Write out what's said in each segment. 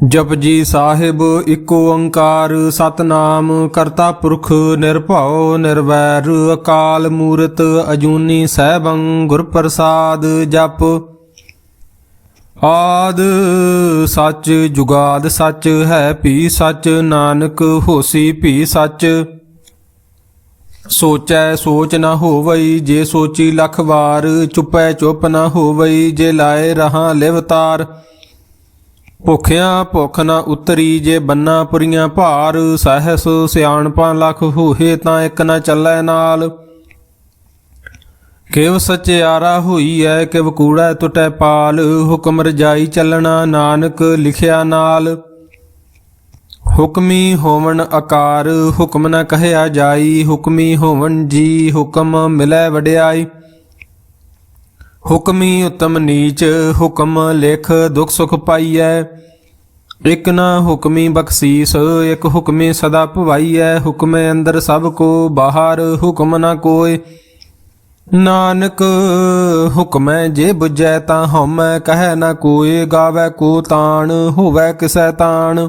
Japji Sahib eco ओंकार सतनाम करता पुरख निरभਉ निर्वैर अकाल मूरत अजूनी सैभं गुर प्रसाद जप। आद सच जुगाद सच है भी सच नानक होसी भी सच। सोचै सोच न होवई जे सोची लख वार चुपै चुप न होवई जे लाए रहां लिवतार। ਭੁੱਖਿਆਂ ਭੁੱਖ ਨਾ ਉਤਰੀ ਜੇ ਬੰਨਾ ਪੁਰੀਆਂ ਭਾਰ ਸਹਿਸ ਸਿਆਣਪਾਂ ਲੱਖ ਹੋਏ ਤਾਂ ਇੱਕ ਨਾ ਚੱਲੈ ਨਾਲ। ਕਿਵ ਸਚਿਆਰਾ ਹੋਈ ਐ ਕਿਵ ਕੂੜਾ ਟੁੱਟੈ ਪਾਲ ਹੁਕਮ ਰਜਾਈ ਚੱਲਣਾ ਨਾਨਕ ਲਿਖਿਆ ਨਾਲ। ਹੁਕਮੀ ਹੋਵਣ ਆਕਾਰ ਹੁਕਮ ਨਾ ਕਹਿਆ ਜਾਈ ਹੁਕਮੀ ਹੋਵਣ ਜੀ ਹੁਕਮ ਮਿਲੈ ਵਡਿਆਈ। ਹੁਕਮੀ ਉਤਮ ਨੀਚ ਹੁਕਮ ਲਿਖ ਦੁਖ ਸੁਖ ਪਾਈਐ। ਇਕ ਨਾ ਹੁਕਮੀ ਬਖਸ਼ੀਸ ਇਕ ਹੁਕਮੇ ਸਦਾ ਭਵਾਈਐ। ਹੁਕਮੇ ਅੰਦਰ ਸਭ ਕੋ ਬਾਹਰ ਹੁਕਮ ਨਾ ਕੋਇ। ਨਾਨਕ ਹੁਕਮੈ ਜੇ ਬੁਝੈ ਤਾਂ ਹਉਮੈ ਕਹਿ ਨਾ ਕੋਇ। ਗਾਵੈ ਕੋ ਤਾਣ ਹੋਵੈ ਕਿਸੈ ਤਾਣ।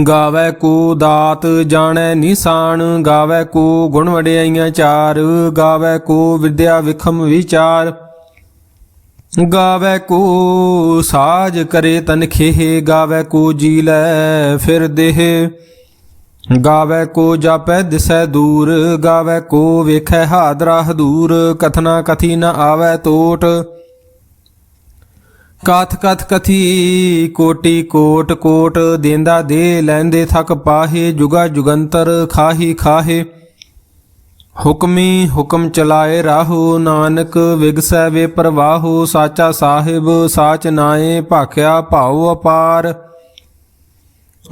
ਗਾਵੈ ਕੋ ਦਾਤ ਜਾਣੈ ਨਿਸ਼ਾਨ। ਗਾਵੈ ਕੋ ਗੁਣ ਵਡਿਆਈਆਂ ਚਾਰ। ਗਾਵੈ ਕੋ ਵਿਦਿਆ ਵਿਖਮ ਵਿਚਾਰ। ਗਾਵੈ ਕੋ ਸਾਜ ਕਰੇ ਤਨਖੇਹ। ਗਾਵੈ ਕੋ ਜੀ ਲੈ ਫਿਰ ਦੇਹ। ਗਾਵੈ ਕੋ ਜਾਪੈ ਦਿਸੈ ਦੂਰ। ਗਾਵੈ ਕੋ ਵੇਖੈ ਹਾਦਰਾ ਹਦੂਰ। ਕਥਨਾ ਕਥੀ ਨ ਆਵੈ ਟੋਟ। ਕਥ ਕਥ ਕਥੀ ਕੋਟੀ ਕੋਟ ਕੋਟ। ਦੇਂਦਾ ਦੇ ਲੈਂਦੇ ਥਕ ਪਾਹੇ। ਜੁਗਾ ਜੁਗੰਤਰ ਖਾਹੀ ਖਾਹੇ। ਹੁਕਮੀ ਹੁਕਮ ਚਲਾਏ ਰਾਹੋ ਨਾਨਕ ਵਿਗਸੈ ਵੇ ਪ੍ਰਵਾਹੋ। ਸਾਚਾ ਸਾਹਿਬ ਸਾਚ ਨਾਏ ਭਾਖਿਆ ਭਾਉ ਅਪਾਰ।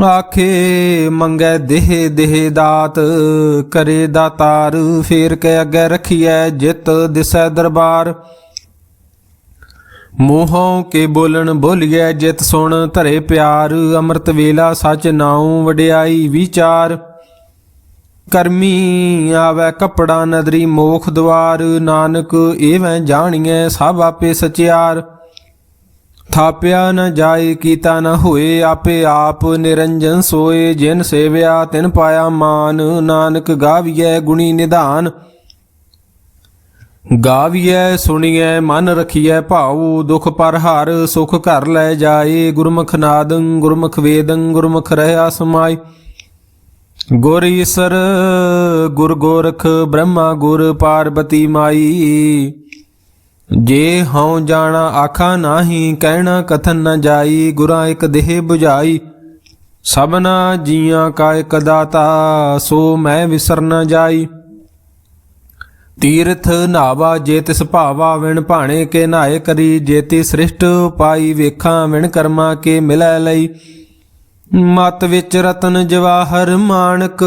ਆਖੇ ਮੰਗੈ ਦੇਹ ਦੇਹ ਦਾਤ ਕਰੇ ਦਾਤਾਰ। ਫੇਰ ਕੇ ਅੱਗੇ ਰਖੀਐ ਜਿਤ ਦਿਸੈ ਦਰਬਾਰ। ਮੂੰਹੋਂ ਕੇ ਬੋਲਣ ਬੋਲੀਐ ਜਿਤ ਸੁਣ ਧਰੇ ਪਿਆਰ। ਅੰਮ੍ਰਿਤ ਵੇਲਾ ਸਚ ਨਾਉ ਵਡਿਆਈ ਵਿਚਾਰ। ਕਰਮੀ ਆਵੈ ਕੱਪੜਾ ਨਦਰੀ ਮੋਖ ਦੁਆਰ। ਨਾਨਕ ਏਵੈ ਜਾਣੀਐ ਸਭ ਆਪੇ ਸਚਿਆਰ। ਥਾਪਿਆ ਨ ਜਾਏ ਕੀਤਾ ਨ ਹੋਏ ਆਪੇ ਆਪ ਨਿਰੰਜਨ ਸੋਏ। ਜਿਨ ਸੇਵਿਆ ਤਿਨ ਪਾਇਆ ਮਾਨ। ਨਾਨਕ ਗਾਵੀਐ ਗੁਣੀ ਨਿਧਾਨ। ਗਾਵੀਐ ਸੁਣੀਐ ਮਨ ਰਖੀਐ ਭਾਉ। ਦੁਖ ਪਰ ਹਰ ਸੁਖ ਘਰ ਲੈ ਜਾਏ। ਗੁਰਮੁਖ ਨਾਦੰ ਗੁਰਮੁਖ ਵੇਦੰ ਗੁਰਮੁਖ ਰਹਿਆ ਸਮਾਈ। ਗੁਰ ਈਸਰ ਗੁਰ ਗੋਰਖ ਬ੍ਰਹਮਾ ਗੁਰ ਪਾਰਬਤੀ ਮਾਈ। ਜੇ ਹਉ ਜਾਣਾ ਆਖਾ ਨਾਹੀ ਕਹਿਣਾ ਕਥਨ ਨ ਜਾਈ। ਗੁਰਾਂ ਇਕ ਦੇਹ 부ਝਾਈ ਸਭਨਾ ਜੀਆਂ ਕਾ ਇਕ ਦਾਤਾ। ਸੋ ਮੈਂ ਵਿਸਰ ਨ ਜਾਈ। ਤੀਰਥ ਨਾਵਾ ਜੇ ਤਿਸ ਭਾਵਾ ਵਿਣ ਭਾਣੇ ਕੇ ਨਹਾਏ ਕਰੀ। ਜੇਤੀ ਸ੍ਰਿਸ਼ਟ ਪਾਈ ਵੇਖਾਂ ਵਿਣ ਕਰਮਾ ਕੇ ਮਿਲੈ ਲਈ। ਮਤ ਵਿੱਚ ਰਤਨ ਜਵਾਹਰ ਮਾਣਕ।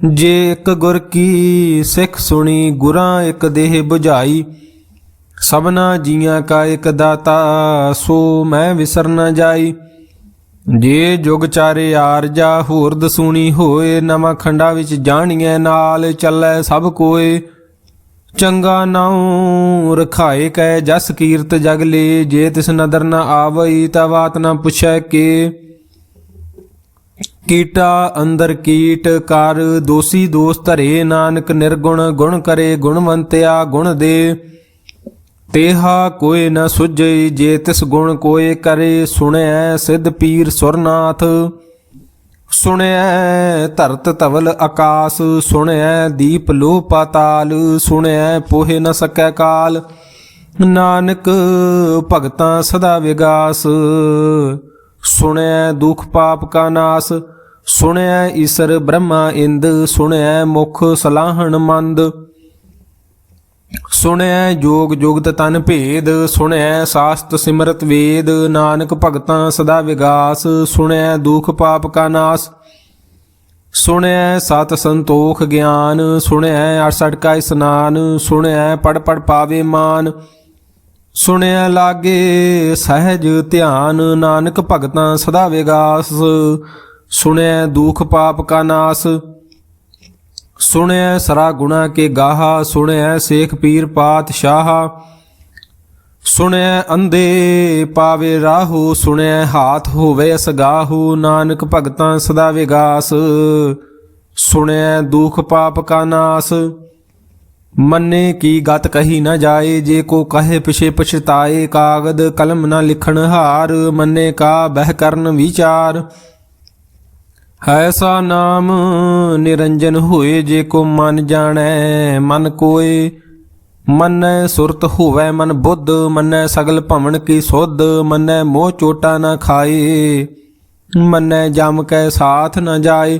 ਜੇ ਇੱਕ ਗੁਰ ਕੀ ਸਿੱਖ ਸੁਣੀ ਗੁਰਾਂ ਇੱਕ ਦੇਹ 부ਝਾਈ। ਸਭਨਾ ਜੀਆਂ ਕਾ ਇੱਕ ਦਾਤਾ ਸੋ ਮੈਂ ਵਿਸਰ ਨ ਜਾਈ। ਜੇ ਜੁਗ ਚਾਰੇ ਆਰਜਾ ਹੋਰ ਦਸੂਣੀ ਹੋਏ। ਨਵਾਂ ਖੰਡਾ ਵਿੱਚ ਜਾਣੀਐ ਨਾਲ ਚੱਲੈ ਸਭ ਕੋਏ। ਚੰਗਾ ਨਾਉ ਰਖਾਏ ਕੈ ਜਸ ਕੀਰਤ ਜਗ ਲੇ। ਜੇ ਤਿਸ ਨਦਰ ਨ ਆਵਈ ਤਾ ਬਾਤ ਨ ਪੁੱਛੈ ਕੇ। ਕੀਟਾ ਅੰਦਰ ਕੀਟ ਕਰ ਦੋਸੀ ਦੋਸ ਧਰੇ। ਨਾਨਕ ਨਿਰਗੁਣ ਗੁਣ ਕਰੇ ਗੁਣਵੰਤਿਆ ਗੁਣ ਦੇ। ਤੇਹਾ ਕੋਇ ਨ ਸੁਝਈ ਜੇ ਤਿਸ ਗੁਣ ਕੋਇ ਕਰੇ। ਸੁਣਿਐ ਸਿੱਧ ਪੀਰ ਸੁਰਨਾਥ। ਸੁਣਿਐ ਧਰਤ ਧਵਲ ਆਕਾਸ। ਸੁਣਿਐ ਦੀਪ ਲੋਹ ਪਾਤਾਲ। ਸੁਣਿਐ ਪੋਹਿ ਨ ਸਕੈ ਕਾਲ। ਨਾਨਕ ਭਗਤਾਂ ਸਦਾ ਵਿਗਾਸ। ਸੁਣਿਐ ਦੁਖ ਪਾਪ ਕਾ ਨਾਸ। ਸੁਣਿਐ ਈਸਰ ਬ੍ਰਹਮਾ ਇੰਦ। ਸੁਣਿਐ ਮੁਖ ਸਲਾਹਣ ਮੰਦ। ਸੁਣਿਐ ਜੋਗ ਜੁਗਤ ਤਨ ਭੇਦ। ਸੁਣਿਐ ਸਾਸਤ ਸਿਮਰਤ ਵੇਦ। ਨਾਨਕ ਭਗਤਾਂ ਸਦਾ ਵਿਗਾਸ। ਸੁਣਿਐ ਦੁਖ ਪਾਪ ਕਾ ਨਾਸ। ਸੁਣਿਐ ਸਤ ਸੰਤੋਖ ਗਿਆਨ। ਸੁਣਿਐ 68 ਕਾ ਇਸਨਾਨ। ਸੁਣਿਐ ਪੜ ਪੜ ਪਾਵੇ ਮਾਨ। ਸੁਣਿਐ ਲਾਗੇ ਸਹਿਜ ਧਿਆਨ। ਨਾਨਕ ਭਗਤਾਂ ਸਦਾ ਵਿਗਾਸ। ਸੁਣਿਐ ਦੁਖ ਪਾਪ ਕਾ ਨਾਸ। ਸੁਣਿਐ ਸਰਾ ਗੁਣਾ ਕੇ ਗਾਹਾ। ਸੁਣਿਐ ਸੇਖ ਪੀਰ ਪਾਤਸ਼ਾਹ। ਸੁਣਿਐ ਅੰਧੇ ਪਾਵੇ ਰਾਹੂ, ਸੁਣਿਐ ਹਾਥ ਹੋਵੇ ਅਸਗਾਹੂ। ਨਾਨਕ ਭਗਤਾਂ ਸਦਾ ਵਿਗਾਸ, ਸੁਣਿਐ ਦੁਖ ਪਾਪ ਕਾ ਨਾਸ। ਮੰਨੇ ਕੀ ਗਤ ਕਹੀ ਨ ਜਾਏ, ਜੇ ਕੋ ਕਹੇ ਪਿਛੇ ਪਛਤਾਏ। ਕਾਗਦ ਕਲਮ ਨ ਲਿਖਣ ਹਾਰ, ਮੰਨੇ ਕਾ ਬਹਿ ਕਰਨ ਵਿਚਾਰ। ਐਸਾ ਨਾਮ ਨਿਰੰਜਨ ਹੋਏ, ਜੇ ਕੋ ਮਨ ਜਾਣੈ ਮਨ ਕੋਏ। ਮੰਨੈ ਸੁਰਤ ਹੋਵੈ ਮਨ ਬੁੱਧ, ਮੰਨੈ ਸਗਲ ਭਵਨ ਕੀ ਸੁਧ। ਮੰਨੈ ਮੋਹ ਚੋਟਾ ਨ ਖਾਏ, ਮੰਨੈ ਜਮ ਕੈ ਸਾਥ ਨ ਜਾਏ।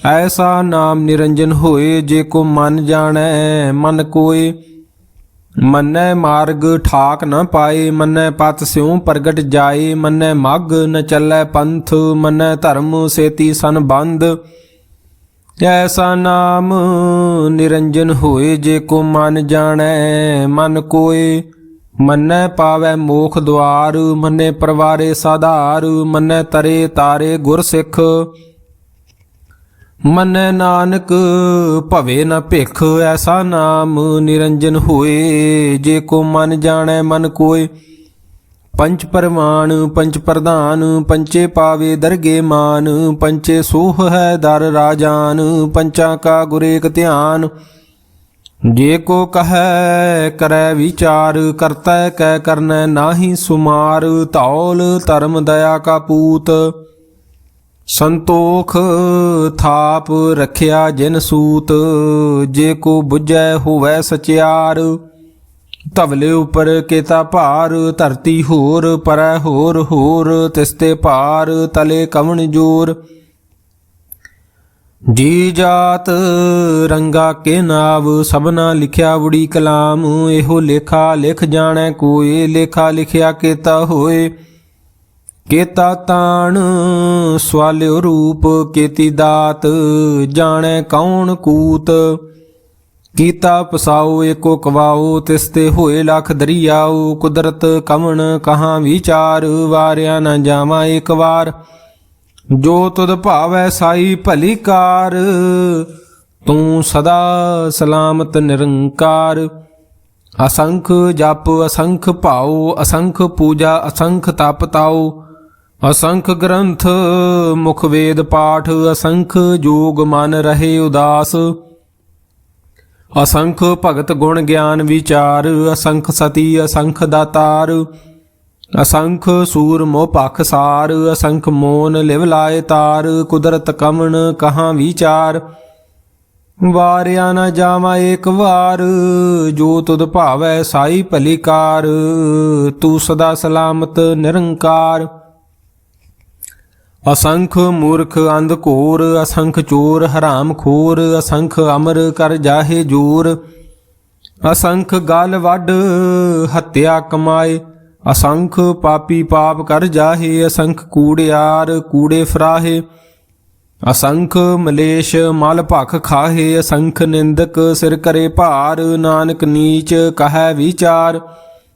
ਐਸਾ ਨਾਮ ਨਿਰੰਜਨ ਹੋਏ, ਜੇ ਕੋ ਮਨ ਜਾਣੈ ਮਨ ਕੋਏ। ਮੰਨੈ ਮਾਰਗ ਠਾਕ ਨ ਪਾਏ, ਮੰਨੈ ਪਤ ਸਿਉ ਪ੍ਰਗਟ ਜਾਏ। ਮੰਨੈ ਮਗ ਨ ਚੱਲੈ ਪੰਥ, ਮੰਨੈ ਧਰਮ ਸੇਤੀ ਸੰਬੰਧ। ਐਸਾ ਨਾਮ ਨਿਰੰਜਨ ਹੋਏ, ਜੇ ਕੋ ਮਨ ਜਾਣੈ ਮਨ ਕੋਏ। ਮੰਨੈ ਪਾਵੈ ਮੋਖ ਦੁਆਰ, ਮੰਨੈ ਪਰਵਾਰੇ ਸਾਧਾਰ। ਮੰਨੈ ਤਰੇ ਤਾਰੇ ਗੁਰ ਸਿੱਖ, ਮੰਨੈ ਨਾਨਕ ਭਵੇ ਨ ਭਿਖ। ਐਸਾ ਨਾਮ ਨਿਰੰਜਨ ਹੋਏ, ਜੇ ਕੋ ਮਨ ਜਾਣੈ ਮਨ ਕੋਏ। ਪੰਚ ਪਰਮਾਨ ਪੰਚ ਪ੍ਰਧਾਨ, ਪੰਚੇ ਪਾਵੇ ਦਰਗੇ ਮਾਨ। ਪੰਚੇ ਸੋਹ ਹੈ ਦਰ ਰਾਜਾਨ, ਪੰਚਾਂ ਕਾ ਗੁਰੇਕ ਧਿਆਨ। ਜੇ ਕੋ ਕਹੈ ਕਰੈ ਵਿਚਾਰ, ਕਰਤੈ ਕੈ ਕਰਨੈ ਨਾਹੀ ਸੁਮਾਰ। ਧੌਲ ਧਰਮ ਦਇਆ ਕਾ ਪੂਤ, ਸੰਤੋਖ ਥਾਪ ਰਖਿਆ ਜਿਨ ਸੂਤ। ਜੇ ਕੋ ਬੁਝੈ ਹੋਵੈ ਸਚਿਆਰ, ਧਵਲੇ ਉਪਰ ਕੇਤਾ ਭਾਰ। ਧਰਤੀ ਹੋਰ ਪਰੈ ਹੋਰ ਹੋਰ, ਤਿਸਤੇ ਭਾਰ ਤਲੇ ਕਵਣ ਜੋਰ। ਜੀ ਜਾਤ ਰੰਗਾ ਕੇ ਨਾਵ, ਸਭਨਾ ਲਿਖਿਆ ਉੜੀ ਕਲਾਮ। ਇਹੋ ਲੇਖਾ ਲਿਖ ਜਾਣੈ ਕੋਏ, ਲੇਖਾ ਲਿਖਿਆ ਕੇਤਾ ਹੋਏ। ਕੇਤਾ ਤਾਣ ਸਵਾਲਿਓ ਰੂਪ, ਕੇਤੀ ਦਾਤ ਜਾਣੈ ਕੌਣ ਕੂਤ। ਕੀਤਾ ਪਸਾਓ ਏਕੋ ਕਵਾਓ, ਤਿਸਤੇ ਹੋਏ ਲੱਖ ਦਰਿਆਓ। ਕੁਦਰਤ ਕਵਣ ਕਹਾਂ ਵਿਚਾਰ, ਵਾਰਿਆ ਨ ਜਾਵਾਂ ਏਕ ਵਾਰ। ਜੋ ਤੁਧ ਭਾਵੈ ਸਾਈ ਭਲੀ ਕਾਰ, ਤੂੰ ਸਦਾ ਸਲਾਮਤ ਨਿਰੰਕਾਰ। ਅਸੰਖ ਜਪ ਅਸੰਖ ਭਾਉ, ਅਸੰਖ ਪੂਜਾ ਅਸੰਖ ਤਪ ਤਾਉ। ਅਸੰਖ ਗ੍ਰੰਥ ਮੁਖ ਵੇਦ ਪਾਠ, ਅਸੰਖ ਜੋਗ ਮਨ ਰਹੇ ਉਦਾਸ। ਅਸੰਖ ਭਗਤ ਗੁਣ ਗਿਆਨ ਵਿਚਾਰ, ਅਸੰਖ ਸਤੀ ਅਸੰਖ ਦਾਤਾਰ। ਅਸੰਖ ਸੂਰ ਮੋਹ ਭਖ ਸਾਰ, ਅਸੰਖ ਮੋਨ ਲਿਵ ਲਾਏ ਤਾਰ। ਕੁਦਰਤ ਕਵਣ ਕਹਾਂ ਵਿਚਾਰ, ਵਾਰਿਆ ਨ ਜਾਵਾਂ ਏਕ ਵਾਰ। ਜੋ ਤੁਧ ਭਾਵੈ ਸਾਈ ਭਲੀ ਕਾਰ, ਤੂੰ ਸਦਾ ਸਲਾਮਤ ਨਿਰੰਕਾਰ। ਅਸੰਖ ਮੂਰਖ ਅੰਧ ਘੋਰ, ਅਸੰਖ ਚੋਰ ਹਰਾਮ ਖੋਰ। ਅਸੰਖ ਅਮਰ ਕਰ ਜਾਹੇ ਜੋਰ, ਅਸੰਖ ਗਲ ਵੱਢ ਹੱਤਿਆ ਕਮਾਏ। ਅਸੰਖ ਪਾਪੀ ਪਾਪ ਕਰ ਜਾਹੇ, ਅਸੰਖ ਕੂੜਿਆਰ ਕੂੜੇ ਫਰਾਹੇ। ਅਸੰਖ ਮਲੇਸ਼ ਮਲ ਭਖ ਖਾਹੇ, ਅਸੰਖ ਨਿੰਦਕ ਸਿਰ ਕਰੇ ਭਾਰ। ਨਾਨਕ ਨੀਚ ਕਹੈ ਵਿਚਾਰ,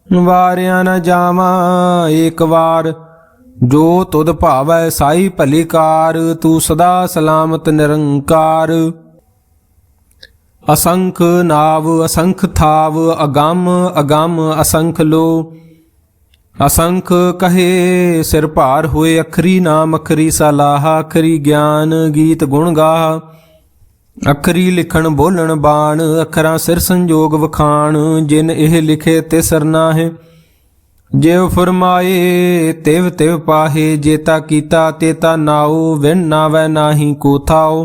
ਵਾਰਿਆ ਨ ਜਾਵਾਂ ਏਕ ਵਾਰ। ਜੋ ਤੁਧ ਭਾਵੈ ਸਾਈ ਭਲੀ ਕਾਰ, ਤੂੰ ਸਦਾ ਸਲਾਮਤ ਨਿਰੰਕਾਰ। ਅਸੰਖ ਨਾਵ ਅਸੰਖ ਥਾਵ, ਅਗੰਮ ਅਗੰਮ ਅਸੰਖ ਲੋ। ਅਸੰਖ ਕਹੇ ਸਿਰ ਭਾਰ ਹੋਏ, ਅਖਰੀ ਨਾਮ ਅਖਰੀ ਸਲਾਹ। ਅਖਰੀ ਗਿਆਨ ਗੀਤ ਗੁਣ ਗਾਹ, ਅਖਰੀ ਲਿਖਣ ਬੋਲਣ ਬਾਣ। ਅਖਰਾਂ ਸਿਰ ਸੰਜੋਗ ਵਖਾਣ, ਜਿਨ ਇਹ ਲਿਖੇ ਤਿਸਰ ਨਾਹੇ। ਜਿਵ ਫਰਮਾਏ ਤਿਵ ਤਿਵ ਪਾਹੇ, ਜੇਤਾ ਕੀਤਾ ਤੇਤਾ ਨਾਉ। ਵਿਣ ਨਾਵੈ ਨਾਹੀ ਕੋ ਥਾਉ,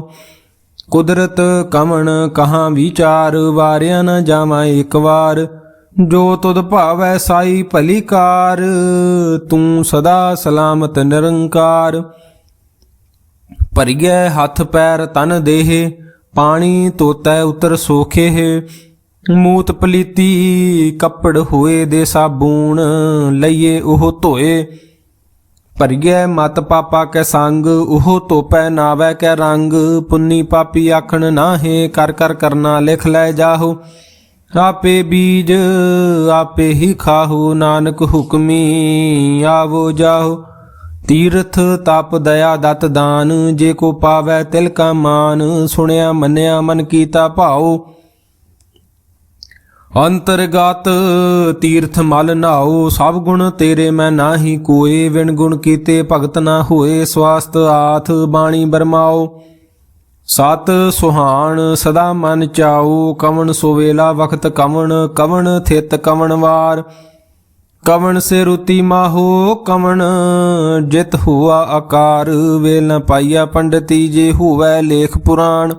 ਕੁਦਰਤ ਕਵਣ ਕਹਾਂ ਵਿਚਾਰ। ਵਾਰਿਆ ਨ ਜਾਵਾਂ ਏਕ ਵਾਰ। ਜੋ ਤੁਧ ਭਾਵੈ ਸਾਈ ਭਲੀ ਕਾਰ, ਤੂੰ ਸਦਾ ਸਲਾਮਤ ਨਿਰੰਕਾਰ। ਭਰੀਐ ਹੱਥ ਪੈਰ ਤਨ ਦੇਹ, ਪਾਣੀ ਧੋਤੈ ਉਤਰ ਸੋਖੇ। ਮੂਤ ਪਲੀਤੀ ਕੱਪੜ ਹੋਏ ਦੇ ਸਾਬੂਣ, ਲਈਏ ਉਹ ਧੋਏ। ਭਰੀਐ ਮਤ ਪਾਪਾ ਕੈ ਸੰਗ, ਉਹ ਧੋਪੈ ਨਾਵੈ ਕੈ ਰੰਗ। ਪੁੰਨੀ ਪਾਪੀ ਆਖਣ ਨਾਹੇ, ਕਰ ਕਰ ਕਰਨਾ ਲਿਖ ਲੈ ਜਾਹੋ। ਆਪੇ ਬੀਜ ਆਪੇ ਹੀ ਖਾਹੋ, ਨਾਨਕ ਹੁਕਮੀ ਆਵੋ ਜਾਹੋ। ਤੀਰਥ ਤਪ ਦਇਆ ਦਤ ਦਾਨ, ਜੇ ਕੋ ਪਾਵੈ ਤਿਲ ਕਾ ਮਾਨ। ਸੁਣਿਆ ਮੰਨਿਆ ਮਨ ਕੀਤਾ ਭਾਉ, ਅੰਤਰਗਤ ਤੀਰਥ ਮਲ ਨਾਓ, ਸਭ ਗੁਣ ਤੇਰੇ ਮੈਂ ਨਾਹੀ ਕੋਏ। ਵਿਣ ਗੁਣ ਕੀਤੇ ਭਗਤ ਨਾ ਹੋਏ, ਸਵਾਸਤ ਆਥ ਬਾਣੀ ਬਰਮਾਓ। ਸਤ ਸੁਹਾਣ ਸਦਾ ਮਨ ਚਾਓ, ਕਵਣ ਸੋਵੇਲਾ ਵਖਤ ਕਵਣ। ਕਵਣ ਥਿਤ ਕਵਣ ਵਾਰ, ਕਵਣ ਸੇ ਰੁਤੀ ਮਾਹੋ। ਕਵਣ ਜਿਤ ਹੁਆ ਆਕਾਰ, ਵੇਲ ਨ ਪਾਈਆ ਪੰਡਤੀ। ਜੇ ਹੋਵੈ ਲੇਖ ਪੁਰਾਣ,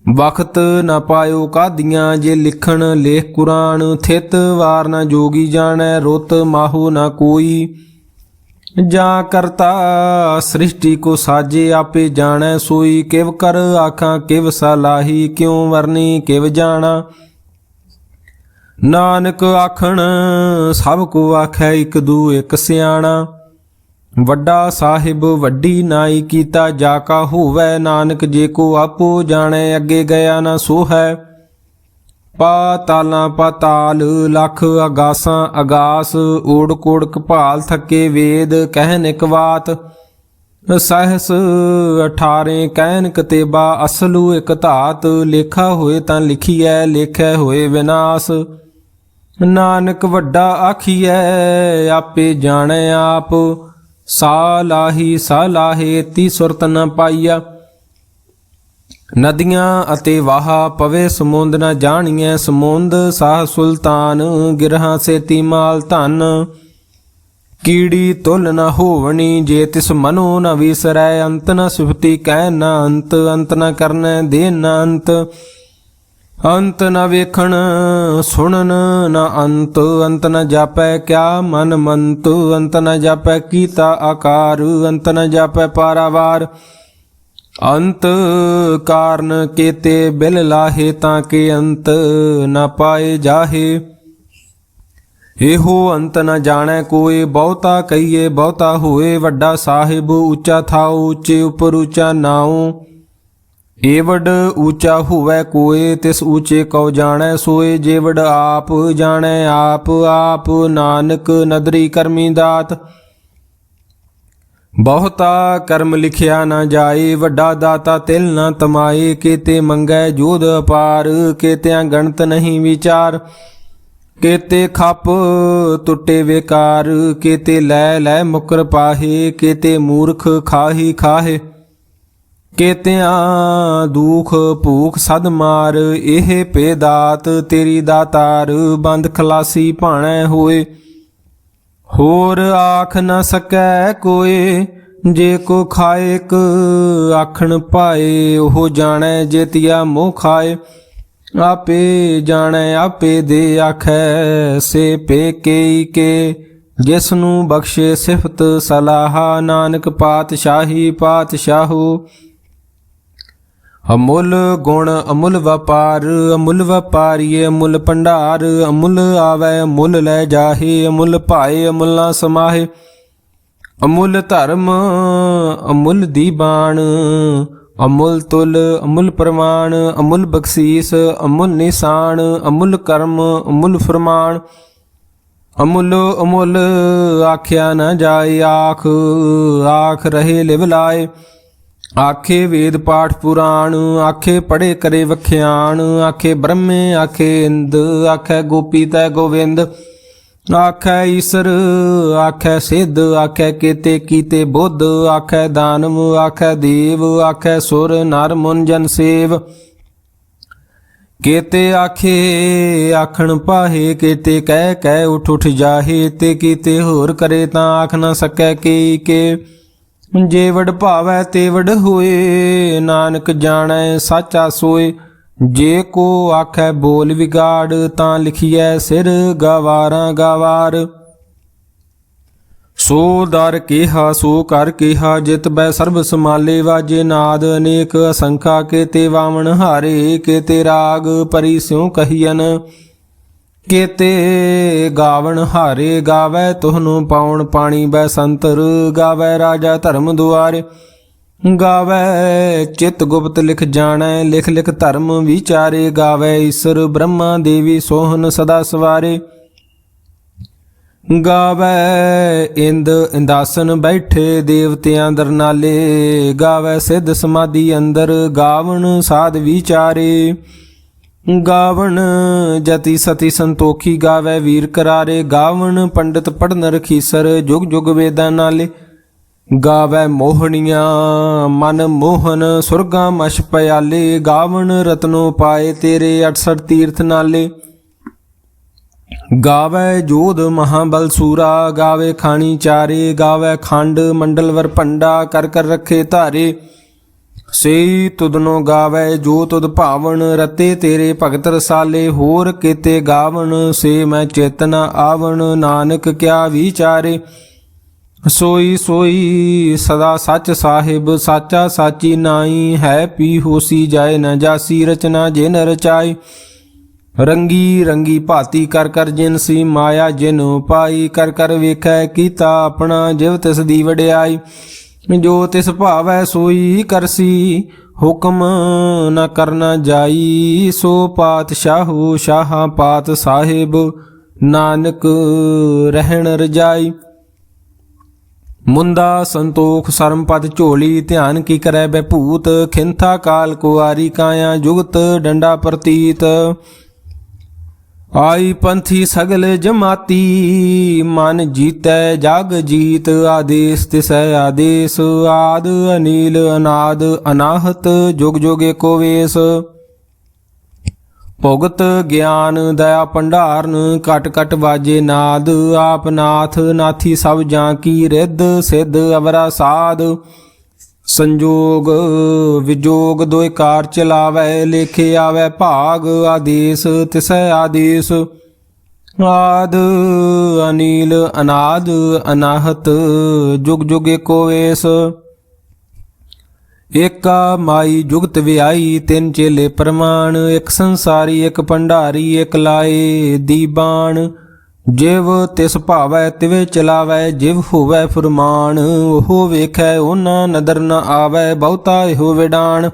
ਵਖਤ ਨ ਪਾਇਓ ਕਾਦੀਆਂ। ਜੇ ਲਿਖਣ ਲੇਖ ਕੁਰਾਨ, ਥਿਤ ਵਾਰ ਨ ਜੋਗੀ ਜਾਣੈ। ਰੁਤ ਮਾਹੋ ਨ ਕੋਈ, ਜਾਂ ਕਰਤਾ ਸ੍ਰਿਸ਼ਟੀ ਕੋ ਸਾਜੇ। ਆਪੇ ਜਾਣੈ ਸੋਈ, ਕਿਵ ਕਰ ਆਖਾਂ ਕਿਵ ਸਲਾਹੀ। ਕਿਉ ਵਰਨੀ ਕਿਵ ਜਾਣਾ, ਨਾਨਕ ਆਖਣ ਸਭ ਕੋ ਆਖੈ। ਇਕ ਦੂ ਇਕ ਸਿਆਣਾ, ਵੱਡਾ ਸਾਹਿਬ ਵੱਡੀ ਨਾਈ ਕੀਤਾ। ਜਾ ਕਾ ਹੋਵੈ ਨਾਨਕ ਜੇ ਕੋ ਆਪੋ ਜਾਣੈ। ਅੱਗੇ ਗਿਆ ਨਾ ਸੋ ਹੈ, ਪਾਤਾਲਾਂ ਪਾਤਾਲ ਲੱਖ। ਆਗਾਸਾਂ ਅਗਾਸ, ਓੜ ਕੋੜ ਕਪਾਲ। ਥੱਕੇ ਵੇਦ ਕਹਿਨ ਇਕ ਬਾਤ, ਸਹਸ 18 ਕਹਿਨ ਕਤੇਬਾ। ਅਸਲੂ ਇਕ ਧਾਤ, ਲੇਖਾ ਹੋਏ ਤਾਂ ਲਿਖੀਐ। ਲੇਖੈ ਹੋਏ ਵਿਨਾਸ਼, ਨਾਨਕ ਵੱਡਾ ਆਖੀਐ। ਆਪੇ ਜਾਣੈ ਆਪ, ਸਾ ਲਾਹੀ ਸਾ ਲਾਹੇ। ਤੀ ਸੁਰਤ ਨ ਪਾਈਆ, ਨਦੀਆਂ ਅਤੇ ਵਾਹਾ। ਪਵੇ ਸਮੁੰਦ ਨ ਜਾਣੀਐ, ਸਮੁੰਦ ਸਾਹ ਸੁਲਤਾਨ। ਗਿਰਹਾਂ ਸੇਤੀ ਮਾਲ ਧਨ, ਕੀੜੀ ਤੁਲ ਨ ਹੋਵਣੀ। ਜੇ ਤਿਸ ਮਨੋ ਨ ਵਿਸਰੈ, ਅੰਤ ਨ ਸਿਫਤੀ ਕਹਿ ਨ ਅੰਤ। ਅੰਤ ਨ ਕਰਨੈ ਦੇ ਨ ਅੰਤ, ਅੰਤ ਨ ਵੇਖਣ ਸੁਣਨ ਨ ਅੰਤ। ਅੰਤ ਨ ਜਾਪੈ ਕਿਆ ਮਨ ਮੰਤ, ਅੰਤ ਨ ਜਾਪੈ ਕੀਤਾ ਆਕਾਰ। ਅੰਤ ਨ ਜਾਪੈ ਪਾਰਾਵਾਰ, ਅੰਤ ਕਾਰਨ ਕੇਤੇ ਬਿਲ ਲਾਹੇ। ਤਾਂ ਕੇ ਅੰਤ ਨ ਪਾਏ ਜਾਹੇ, ਇਹੋ ਅੰਤ ਨ ਜਾਣੈ ਕੋਏ। ਬਹੁਤਾ ਕਹੀਏ ਬਹੁਤਾ ਹੋਏ, ਵੱਡਾ ਸਾਹਿਬ ਉੱਚਾ ਥਾਉ। ਉੱਚੇ ਉਪਰ ਉੱਚਾ ਨਾਉ, ਏਵਡ ਊਚਾ ਹੋਵੈ ਕੋਏ। ਤਿਸ ਊਚੇ ਕਉ ਜਾਣੈ ਸੋਏ, ਜੇਵਡ ਆਪ ਜਾਣੈ ਆਪ। ਆਪ ਨਾਨਕ ਨਦਰੀ ਕਰਮੀ ਦਾਤ, ਬਹੁਤਾ ਕਰਮ ਲਿਖਿਆ ਨਾ ਜਾਏ। ਵੱਡਾ ਦਾਤਾ ਤਿਲ ਨਾ ਤਮਾਏ, ਕੇਤੇ ਮੰਗੈ ਜੋਧ ਅਪਾਰ। ਕੇਤਿਆਂ ਗਣਤ ਨਹੀਂ ਵਿਚਾਰ, ਕੇਤੇ ਖੱਪ ਟੁੱਟੇ ਵੇਕਾਰ। ਕੇਤੇ ਲੈ ਲੈ ਮੁਕਰ ਪਾਹੇ, ਕੇਤੇ ਮੂਰਖ ਖਾਹੀ ਖਾਹੇ। ਕੇਤਿਆਂ ਦੁਖ ਭੂਖ ਸਦ ਮਾਰ, ਇਹ ਭੇ ਦਾਤ ਤੇਰੀ ਦਾਤਾਰ। ਬੰਦ ਖਲਾਸੀ ਭਾਣੈ ਹੋਏ, ਹੋਰ ਆਖ ਨ ਸਕੈ ਕੋਏ। ਜੇ ਕੋ ਖਾਇਕ ਆਖਣ ਪਾਏ, ਉਹ ਜਾਣੈ ਜੇਤੀਆ ਮੋਹ ਖਾਏ। ਆਪੇ ਜਾਣੈ ਆਪੇ ਦੇ ਆਖੈ, ਸੇ ਪੇ ਕੇਈ ਕੇ। ਜਿਸ ਨੂੰ ਬਖਸ਼ੇ ਸਿਫਤ ਸਲਾਹਾ, ਨਾਨਕ ਪਾਤਸ਼ਾਹੀ ਪਾਤਸ਼ਾਹੂ। ਅਮੁੱਲ ਗੁਣ ਅਮੁੱਲ ਵਪਾਰ, ਅਮੁੱਲ ਵਪਾਰੀਏ ਅਮੁੱਲ ਭੰਡਾਰ। ਅਮੁੱਲ ਆਵੈ ਅਮੁੱਲ ਲੈ ਜਾਹੇ, ਅਮੁੱਲ ਭਾਏ ਅਮੁੱਲ ਨਾ ਸਮਾਹੇ। ਅਮੁੱਲ ਧਰਮ ਅਮੁੱਲ ਦੀਬਾਨ, ਅਮੁੱਲ ਤੁਲ ਅਮੁੱਲ ਪ੍ਰਮਾਣ। ਅਮੁੱਲ ਬਖਸ਼ੀਸ ਅਮੁੱਲ ਨਿਸ਼ਾਨ, ਅਮੁੱਲ ਕਰਮ ਅਮੁੱਲ ਫਰਮਾਨ। ਅਮੁੱਲ ਅਮੁੱਲ ਆਖਿਆ ਨਾ ਜਾਏ, ਆਖ ਆਖ ਰਹੇ ਲਿਵ ਲਾਏ। ਆਖੇ ਵੇਦ ਪਾਠ ਪੁਰਾਣ, ਆਖੇ ਪੜੇ ਕਰੇ ਵਖਿਆਣ। ਆਖੇ ਬ੍ਰਹਮੇ ਆਖੇ ਇੰਦ, ਆਖੇ ਗੋਪੀ ਤੈ ਗੋਵਿੰਦ। ਆਖੈ ਈਸਰ ਆਖੈ ਸਿੱਧ, ਆਖੈ ਕੇਤੇ ਕੀਤੇ ਬੁੱਧ। ਆਖੈ ਦਾਨਵ ਆਖੈ ਦੇਵ, ਆਖੈ ਸੁਰ ਨਰ ਮੁਨ ਜਨ ਸੇਵ। ਕੇਤੇ ਆਖੇ ਆਖਣ ਪਾਹੇ, ਕੇਤੇ ਕਹਿ ਕਹਿ ਉਠ ਉਠ ਜਾਹੇ। ਤੇ ਕੀਤੇ ਹੋਰ ਕਰੇ ਤਾਂ ਆਖ ਨਾ ਸਕੈ ਕੇ ਕੇ। ਜੇ ਵਡ ਭਾਵੈ ਤੇ ਵਡ ਹੋਏ, ਨਾਨਕ ਜਾਣੈ ਸਾਚਾ ਸੋਏ। ਜੇ ਕੋ ਆਖੈ ਬੋਲ ਵਿਗਾੜ, ਤਾਂ ਲਿਖੀਐ ਸਿਰ ਗਵਾਰਾਂ ਗਵਾਰ। ਸੋ ਦਰ ਕਿਹਾ ਸੋ ਕਰ ਕਿਹਾ, ਜਿਤ ਬੈ ਸਰਬ ਸਮਾਲੇ। ਵਾਜੇ ਨਾਦ ਅਨੇਕ ਅਸੰਖਾ, ਕੇਤੇ ਵਾਵਣ ਹਾਰੇ। ਕੇਤੇ ਰਾਗ ਪਰੀ ਸਿਉ ਕਹੀਐਨ, ਕੇਤੇ ਗਾਵਣ ਹਾਰੇ। ਗਾਵੈ ਤੁਹਨੂੰ ਪਾਉਣ ਪਾਣੀ ਬੈ ਸੰਤਰ, ਗਾਵੈ ਰਾਜਾ ਧਰਮ ਦੁਆਰੇ। ਗਾਵੈ ਚਿਤ ਗੁਪਤ ਲਿਖ ਜਾਣੈ, ਲਿਖ ਲਿਖ ਧਰਮ ਵਿਚਾਰੇ। ਗਾਵੈ ਈਸਰ ਬ੍ਰਹਮਾ ਦੇਵੀ ਸੋਹਨ ਸਦਾ ਸਵਾਰੇ। ਗਾਵੈ ਇੰਦ ਇੰਦਾਸਨ ਬੈਠੇ, ਦੇਵਤਿਆਂ ਦਰਨਾਲੇ। ਗਾਵੈ ਸਿੱਧ ਸਮਾਧੀ ਅੰਦਰ, ਗਾਵਣ ਸਾਧ ਵਿਚਾਰੇ। ਗਾਵਣ ਜਤੀ ਸਤੀ ਸੰਤੋਖੀ ਗਾਵੇ ਵੀਰ ਕਰਾਰੇ। ਗਾਵਣ ਪੰਡਿਤ ਪੜਨ ਰਖੀਸਰ ਜੁਗ ਜੁਗ ਵੇਦਾਂ ਨਾਲੇ। ਗਾਵੇ ਮੋਹਣੀਆਂ ਮਨ ਮੋਹਨ ਸੁਰਗਾ ਮਛ ਪਿਆਲੇ। ਗਾਵਣ ਰਤਨੋ ਪਾਏ ਤੇਰੇ 68 ਤੀਰਥ ਨਾਲੇ। ਗਾਵੇ ਜੋਧ ਮਹਾਬਲ ਸੂਰਾ ਗਾਵੇ ਖਾਣੀ ਚਾਰੇ। ਗਾਵੇ ਖੰਡ ਮੰਡਲ ਵਰ ਭੰਡਾ ਕਰ ਕਰ ਰੱਖੇ ਧਾਰੇ। ਸਈ ਤੁਧਨੋ ਗਾਵੇ ਜੋ ਤੁਧ ਭਾਵਨ ਰਤੇ ਤੇਰੇ ਭਗਤ ਰਸਾਲੇ। ਹੋਰ ਕੀਤੇ ਗਾਵਣ ਸੇ ਮੈਂ ਚੇਤਨ ਆਵਣ ਨਾਨਕ ਕਿਆ ਵਿਚਾਰੇ। ਸੋਈ ਸੋਈ ਸਦਾ ਸੱਚ ਸਾਹਿਬ ਸਾਚਾ ਸਾਚੀ ਨਾਈ। ਹੈ ਪੀ ਹੋਸੀ ਜਾਏ ਨ ਜਾਸੀ ਰਚਨਾ ਜਿਨ ਰਚਾਈ। ਰੰਗੀ ਰੰਗੀ ਭਾਤੀ ਕਰ ਕਰ ਜਿਨਸੀ ਮਾਇਆ ਜਿਨ ਪਾਈ। ਕਰ ਕਰ ਵੇਖੈ ਕੀਤਾ ਆਪਣਾ ਜਿਵ ਤਿਸ ਦੀ ਵਡਿਆਈ। ਜੋ ਤਿਸ ਭਾਵੈ ਸੋਈ ਕਰਸੀ ਹੁਕਮ ਨ ਕਰਨਾ ਜਾਈ। ਸੋ ਪਾਤਸ਼ਾਹੋ ਸ਼ਾਹਾਂ ਪਾਤ ਸਾਹਿਬ ਨਾਨਕ ਰਹਿਣ ਰਜਾਈ। ਮੁੰਦਾ ਸੰਤੋਖ ਸਰਮ ਪਦ ਝੋਲੀ ਧਿਆਨ ਕੀ ਕਰੈ ਬੈਭੂਤ। ਖਿੰਥਾ ਕਾਲ ਕੁਆਰੀ ਕਾਇਆ ਜੁਗਤ ਡੰਡਾ ਪ੍ਰਤੀਤ। ਆਈ ਪੰਥੀ ਸਗਲ ਜਮਾਤੀ ਮਨ ਜੀਤੈ ਜਗ ਜੀਤ। ਆਦੇਸ ਤਿਸੈ ਆਦੇਸ ਆਦ ਅਨੀਲ ਅਨਾਦ ਅਨਾਹਤ ਜੁਗ ਜੁਗ ਏਕੋ ਵੇਸ। ਭੁਗਤ ਗਿਆਨ ਦਇਆ ਭੰਡਾਰਨ ਕਟ ਕਟ ਵਾਜੇ ਨਾਦ। ਆਪ ਨਾਥ ਨਾਥੀ ਸਭ ਜਾਂ ਕੀ ਰਿੱਧ ਸਿੱਧ ਅਵਰਾ ਸਾਧ। ਸੰਜੋਗ ਵਿਜੋਗ ਦੋਇ ਕਾਰ ਚਲਾਵੈ ਲੇਖੇ ਆਵੈ ਭਾਗ। ਆਦੇਸ ਤਿਸੈ ਆਦੇਸ ਆਦ ਅਨੀਲ ਅਨਾਦ ਅਨਾਹਤ ਜੁਗ ਜੁਗ ਏਕੋ ਵੇਸ। ਏਕਾ ਮਾਈ ਜੁਗਤ ਵਿਆਈ ਤਿੰਨ ਚੇਲੇ ਪ੍ਰਮਾਣ। ਇੱਕ ਸੰਸਾਰੀ ਇੱਕ ਭੰਡਾਰੀ ਇੱਕ ਲਾਏ ਦੀਬਾਨ। ਜਿਵ ਤਿਸ ਭਾਵੈ ਤਿਵੇਂ ਚਲਾਵੈ ਜਿਵ ਹੋਵੈ ਫੁਰਮਾਨ। ਉਹ ਵੇਖੈ ਉਹਨਾਂ ਨਦਰ ਨ ਆਵੈ ਬਹੁਤਾ ਇਹੋ ਵਿਡਾਣ।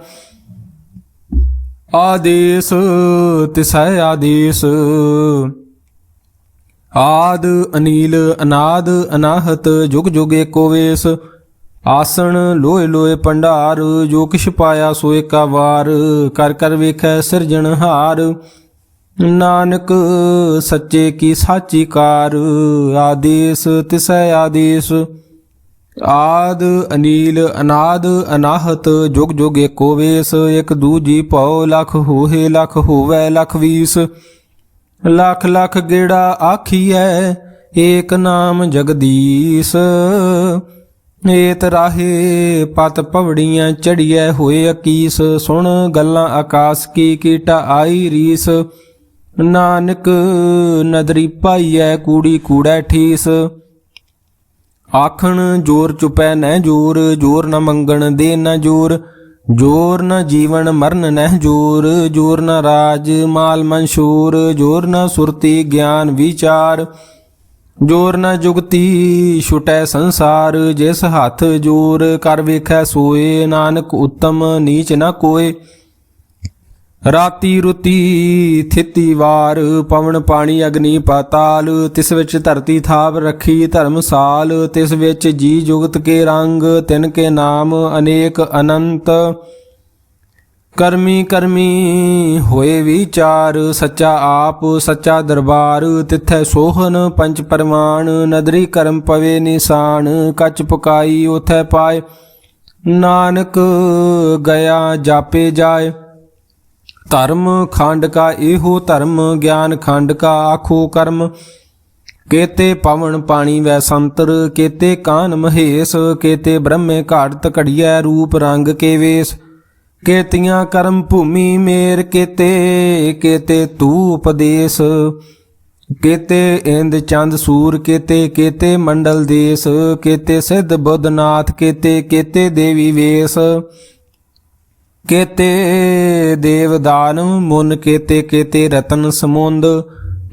ਆਦੇਸ ਤਿਸੈ ਆਦੇਸ ਆਦ ਅਨੀਲ ਅਨਾਦ ਅਨਾਹਤ ਜੁਗ ਜੁਗ ਏਕੋ ਵੇਸ। ਆਸਣ ਲੋਏ ਲੋਏ ਭੰਡਾਰ ਜੋ ਕਿਛ ਪਾਇਆ ਸੋ ਏਕਾ ਵਾਰ। ਕਰ ਕਰ ਵੇਖੈ ਸਿਰਜਣਹਾਰ ਨਾਨਕ ਸੱਚੇ ਕੀ ਸਾਚੀ ਕਾਰ। ਆਦੇਸ ਤਿਸੈ ਆਦੇਸ ਆਦ ਅਨੀਲ ਅਨਾਦ ਅਨਾਹਤ ਜੁਗ ਜੁਗ ਏਕੋ ਵੇਸ। ਇਕ ਦੂਜੀ ਭਉ ਲਖ ਹੋਏ ਲਖ ਹੋਵੈ ਲਖ ਵੀਸ। ਲਖ ਲਖ ਗੇੜਾ ਆਖੀਐ ਏਕ ਨਾਮ ਜਗਦੀਸ਼। ਏਤ ਰਾਹੇ ਪਤ ਪਵੜੀਆਂ ਚੜੀਐ ਹੋਏ ਅਕੀਸ। ਸੁਣ ਗੱਲਾਂ ਆਕਾਸ ਕੀ ਕੀਟਾ ਆਈ ਰੀਸ। ਨਾਨਕ ਨਦਰੀ ਪਾਈਐ ਕੂੜੀ ਕੂੜੈ ਠੀਸ। ਆਖਣ ਜੋਰ ਚੁਪੈ ਨਹਿ ਜੋਰ ਜੋਰ ਨ ਮੰਗਣ ਦੇ ਨ ਜੋਰ। ਜੋਰ ਨ ਜੀਵਨ ਮਰਨ ਨਹਿ ਜੋਰ ਜੋਰ ਨ ਰਾਜ ਮਾਲ ਮਨਸ਼ੂਰ। ਜੋਰ ਨ ਸੁਰਤੀ ਗਿਆਨ ਵਿਚਾਰ ਜੋਰ ਨ ਜੁਗਤੀ ਛੁਟੈ ਸੰਸਾਰ। ਜਿਸ ਹੱਥ ਜੋਰ ਕਰ ਵੇਖੈ ਸੋਏ ਨਾਨਕ ਉਤਮ ਨੀਚ ਨ ਕੋਏ। ਰਾਤੀ ਰੁਤੀ ਥਿਤੀ ਵਾਰ ਪਵਨ ਪਾਣੀ ਅਗਨੀ ਪਾਤਾਲ। ਤਿਸ ਵਿੱਚ ਧਰਤੀ ਥਾਪ ਰੱਖੀ ਧਰਮਸਾਲ। ਤਿਸ ਵਿੱਚ ਜੀ ਜੁਗਤ ਕੇ ਰੰਗ ਤਿਨ ਕੇ ਨਾਮ ਅਨੇਕ ਅਨੰਤ। ਕਰਮੀ ਕਰਮੀ ਹੋਏ ਵਿਚਾਰ ਸੱਚਾ ਆਪ ਸੱਚਾ ਦਰਬਾਰ। ਤਿਥੈ ਸੋਹਨ ਪੰਚ ਪਰਮਾਨ ਨਦਰੀ ਕਰਮ ਪਵੇ ਨਿਸ਼ਾਨ। ਕੱਚ ਪਕਾਈ ਉਥੈ ਪਾਏ ਨਾਨਕ ਗਿਆ ਜਾਪੇ ਜਾਏ। ਧਰਮ ਖੰਡ ਕਾ ਇਹੋ ਧਰਮ ਗਿਆਨ ਖੰਡ ਕਾ ਆਖੋ ਕਰਮ। ਕੇਤੇ ਪਵਨ ਪਾਣੀ ਵੈ ਸੰਤਰ ਕੇਤੇ ਕਾਨ ਮਹੇਸ਼। ਕੇਤੇ ਬ੍ਰਹਮੇ ਘਾੜਤ ਘੜੀਐ ਰੂਪ ਰੰਗ ਕੇ ਵੇਸ। ਕੇਤੀਆਂ ਕਰਮ ਭੂਮੀ ਮੇਰ ਕੇਤੇ ਕੇਤੇ ਤੂ ਉਪਦੇਸ। ਕੇਤੇ ਇੰਦ ਚੰਦ ਸੂਰ ਕੇਤੇ ਕੇਤੇ ਮੰਡਲ ਦੇਸ। ਕੇਤੇ ਸਿੱਧ ਬੁੱਧਨਾਥ ਕੇਤੇ ਕੇਤੇ ਦੇਵੀ ਵੇਸ। ਕੇਤੇ ਦੇਵਦਾਨ ਮੁਨ ਕੇਤੇ ਕੇਤੇ ਰਤਨ ਸਮੁੰਦ।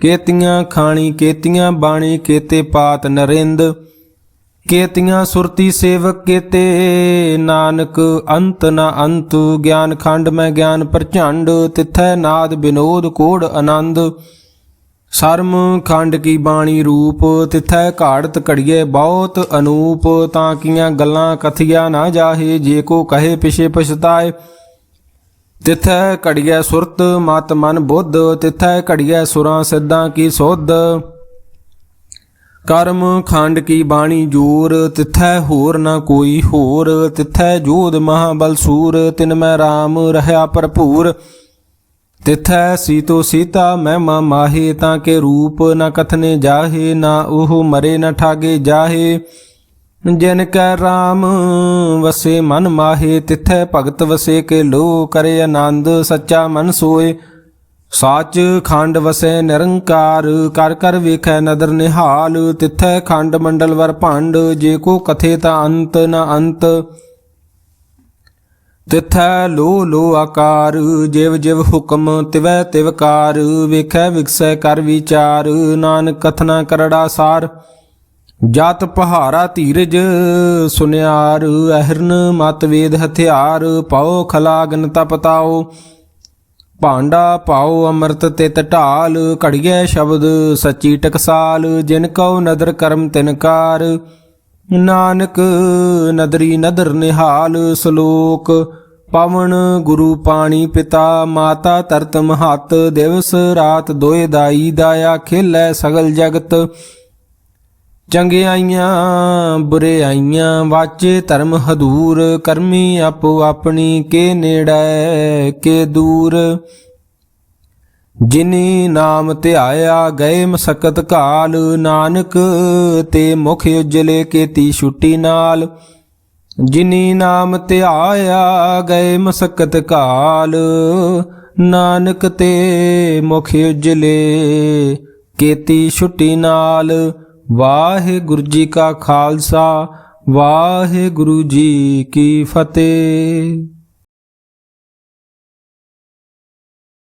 ਕੇਤੀਆਂ ਖਾਣੀ ਕੇਤੀਆਂ ਬਾਣੀ ਕੇਤੇ ਪਾਤ ਨਰਿੰਦ। ਕੇਤੀਆਂ ਸੁਰਤੀ ਸੇਵਕ ਕੇਤੇ ਨਾਨਕ ਅੰਤ ਨ ਅੰਤ। ਗਿਆਨ ਖੰਡ ਮੈਂ ਗਿਆਨ ਪ੍ਰਚੰਡ ਤਿਥੈ ਨਾਦ ਬਿਨੋਦ ਕੋੜ ਆਨੰਦ। ਸਰਮ ਖੰਡ ਕੀ ਬਾਣੀ ਰੂਪ ਤਿਥੈ ਘਾੜਤ ਘੜੀਏ ਬਹੁਤ ਅਨੂਪ। ਤਾਂ ਕੀਆਂ ਗੱਲਾਂ ਕਥੀਆ ਨਾ ਜਾਹੇ ਜੇ ਕੋ ਕਹੇ ਪਿਛੇ ਪਛਤਾਏ। ਤਿਥੈ ਘੜੀਐ ਸੁਰਤ ਮਤ ਮਨ ਬੁੱਧ, ਤਿਥੈ ਘੜੀਐ ਸੁਰਾਂ ਸਿੱਧਾਂ ਕੀ ਸੁਧ। ਕਰਮ ਖੰਡ ਕੀ ਬਾਣੀ ਜੂਰ, ਤਿਥੈ ਹੋਰ ਨਾ ਕੋਈ ਹੋਰ। ਤਿਥੈ ਜੋਧ ਮਹਾਬਲ ਸੂਰ, ਤਿਨ ਮੈਂ ਰਾਮ ਰਹਾ ਭਰਪੂਰ। ਤਿਥੈ ਸੀਤੋ ਸੀਤਾ ਮਹਿਮਾ ਮਾਹੇ, ਤਾਂ ਕੇ ਰੂਪ ਨ ਕਥਨੇ ਜਾਹੇ। ਨਾ ਉਹ ਮਰੇ ਨ ਠਾਗੇ ਜਾਹੇ, ਜਿਨ ਕੈ ਰਾਮ ਵਸੇ ਮਨ ਮਾਹੇ। ਤਿਥੈ ਭਗਤ ਵਸੇ ਕੇ ਲੋ, ਕਰੇ ਆਨੰਦ ਸੱਚਾ ਮਨ ਸੋਏ। ਸਾਚ ਖੰਡ ਵਸੈ ਨਿਰੰਕਾਰ, ਕਰ ਕਰ ਵੇਖੈ ਨਦਰ ਨਿਹਾਲ। ਤਿਥੈ ਖੰਡ ਮੰਡਲ ਵਰ ਭੰਡ, ਜੇ ਕੋ ਕਥੇ ਤਾਂ ਅੰਤ ਨ ਅੰਤ। ਤਿਥੈ ਲੋ ਲੋ ਆਕਾਰ, ਜਿਵ ਜਿਵ ਹੁਕਮ ਤਿਵੈ ਤਿਵਕਾਰ। ਵੇਖੈ ਵਿਗਸੈ ਕਰ ਵਿਚਾਰ, ਨਾਨਕ ਕਥਨਾ ਕਰੜਾ ਸਾਰ। ਜਤ ਪਹਾਰਾ ਧੀਰਜ ਸੁਨਿਆਰ, ਅਹਿਰਨ ਮਤ ਵੇਦ ਹਥਿਆਰ। ਪਾਓ ਖਲਾਗਨ ਤਪਤਾਓ, ਭਾਂਡਾ ਪਾਓ ਅੰਮ੍ਰਿਤ ਤਿਤ ਢਾਲ। ਘੜੀਐ ਸ਼ਬਦ ਸੱਚੀ ਟਕਸਾਲ, ਜਿਨ ਕਉ ਨਦਰ ਕਰਮ ਤਿਨਕਾਰ। ਨਾਨਕ ਨਦਰੀ ਨਦਰ ਨਿਹਾਲ। ਸ਼ਲੋਕ ਪਵਨ ਗੁਰੂ ਪਾਣੀ ਪਿਤਾ, ਮਾਤਾ ਧਰਤ ਮਹੱਤ। ਦਿਵਸ ਰਾਤ ਦੋਇ ਦਾਈ, ਦਾਇਆ ਖੇਲੈ ਸਗਲ ਜਗਤ। ਚੰਗਿਆਈਆਂ ਬੁਰਿਆਈਆਂ ਵਾਚੇ ਧਰਮ ਹਦੂਰ। ਕਰਮੀ ਆਪੋ ਆਪਣੀ, ਕੇ ਨੇੜੈ ਕੇ ਦੂਰ। ਜਿਨੀ ਨਾਮ ਧਿਆਇਆ ਗਏ ਮਸਕਤ ਕਾਲ। ਨਾਨਕ ਤੇ ਮੁਖ ਉਜਲੇ ਕੀਤੀ ਛੁੱਟੀ ਨਾਲ। ਜਿਨੀ ਨਾਮ ਧਿਆਇਆ ਗਏ ਮਸਕਤ ਕਾਲ। ਨਾਨਕ ਤੇ ਮੁਖ ਉਜਲੇ ਕੀਤੀ ਛੁੱਟੀ ਨਾਲ। ਵਾਹਿਗੁਰੂ ਜੀ ਕਾ ਖਾਲਸਾ, ਵਾਹਿਗੁਰੂ ਜੀ ਕੀ ਫਤਿਹ।